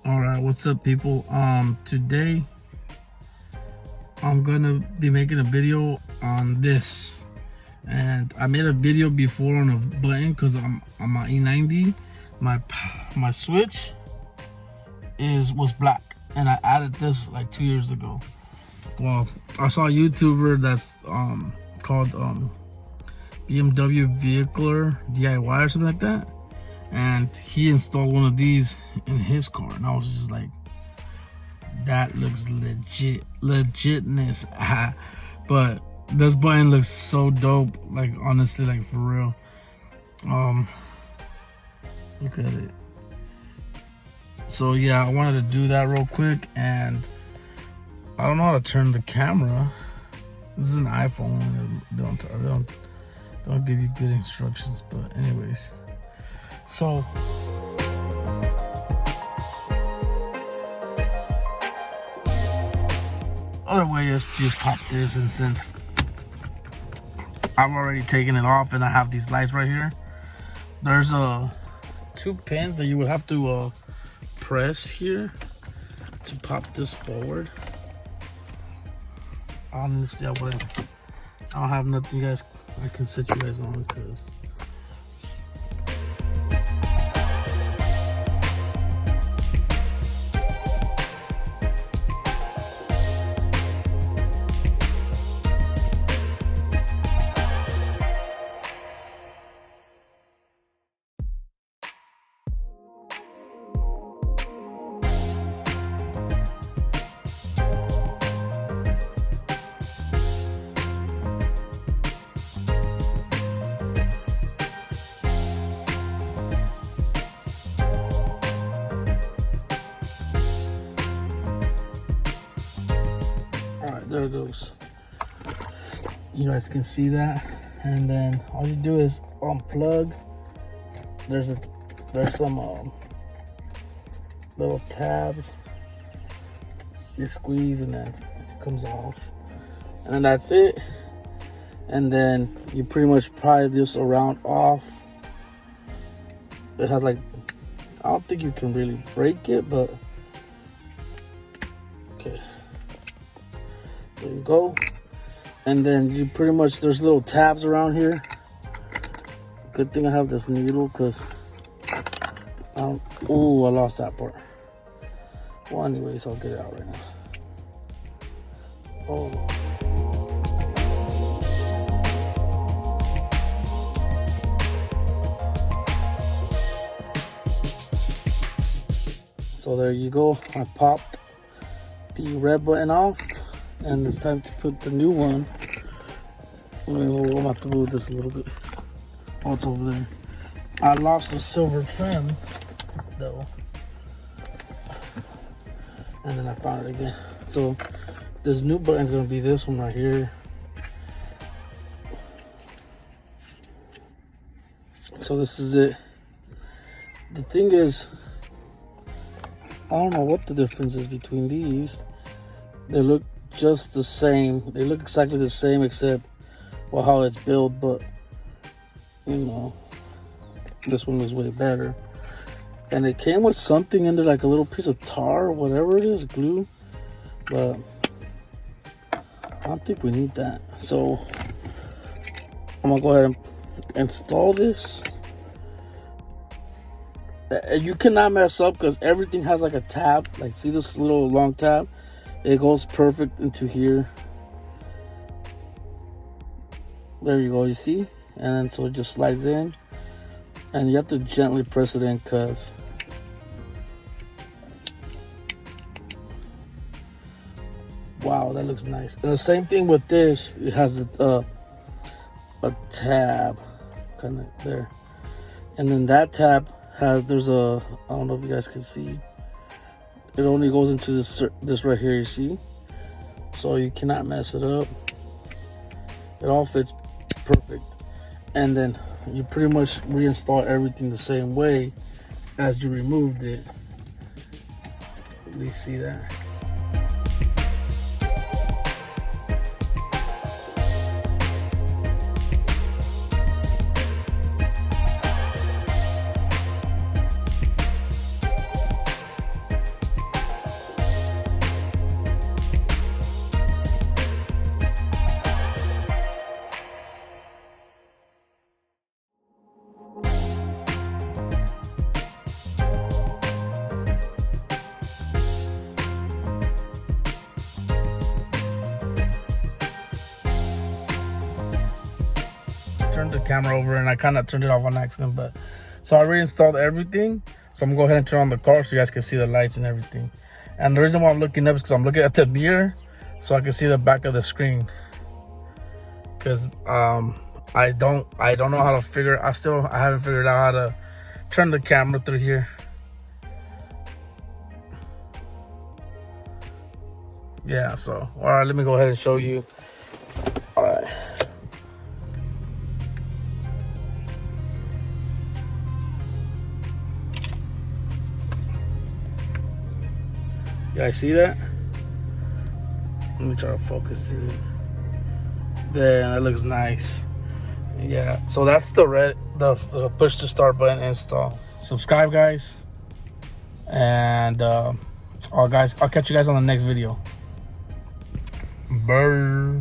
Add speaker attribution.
Speaker 1: All right, what's up, people? Today I'm gonna be making a video on this, and I made a video before on a button because I'm on my E90. My switch was black, and I added this like 2 years ago. Well, I saw a YouTuber that's called BMW Vehicular DIY or something like that, and he installed one of these in his car, and I was just like, that looks legitness. But this button looks so dope, like honestly, like for real. Look at it. So yeah, I wanted to do that real quick, and I don't know how to turn the camera. This is an iPhone. They don't give you good instructions, but anyways. So other way is to just pop this, and since I've already taken it off and I have these lights right here, there's two pins that you would have to press here to pop this forward. Honestly, I don't have nothing, guys, I can set you guys on, because there it goes. You guys can see that, and then all you do is unplug. There's some little tabs. You squeeze, and then it comes off, and then that's it. And then you pretty much pry this around off. It has like, I don't think you can really break it, but okay. There you go. And then you pretty much, there's little tabs around here. Good thing I have this needle, because I lost that part. Well, anyways, I'll get it out right now. Oh. So there you go. I popped the red button off, and it's time to put the new one. I'm gonna have to move this a little bit. Oh, it's over there. I lost the silver trim though, and then I found it again. So this new button is gonna be this one right here. So this is it. The thing is, I don't know what the difference is between these. They look just the same. They look exactly the same, except well, how it's built, but you know, this one was way better. And it came with something in there, like a little piece of tar or whatever it is, glue, but I don't think we need that. So I'm gonna go ahead and install this. You cannot mess up, because everything has like a tab. Like, see this little long tab? It goes perfect into here. There you go, you see? And so it just slides in, and you have to gently press it in, because wow, that looks nice. And the same thing with this, it has a tab kind of there, and then that tab has, there's a, I don't know if you guys can see, it only goes into this right here, you see? So you cannot mess it up. It all fits perfect. And then you pretty much reinstall everything the same way as you removed it. At least see that. camera over and I kind of turned it off on accident. But so I reinstalled everything. So I'm gonna go ahead and turn on the car so you guys can see the lights and everything. And the reason why I'm looking up is because I'm looking at the mirror so I can see the back of the screen. Because I don't know how to figure. I haven't figured out how to turn the camera through here. Yeah, so all right, let me go ahead and show you. All right. You guys see that? Let me try to focus it. There, that looks nice. Yeah, so that's the push to start button install. Subscribe, guys, and I'll catch you guys on the next video. Bye.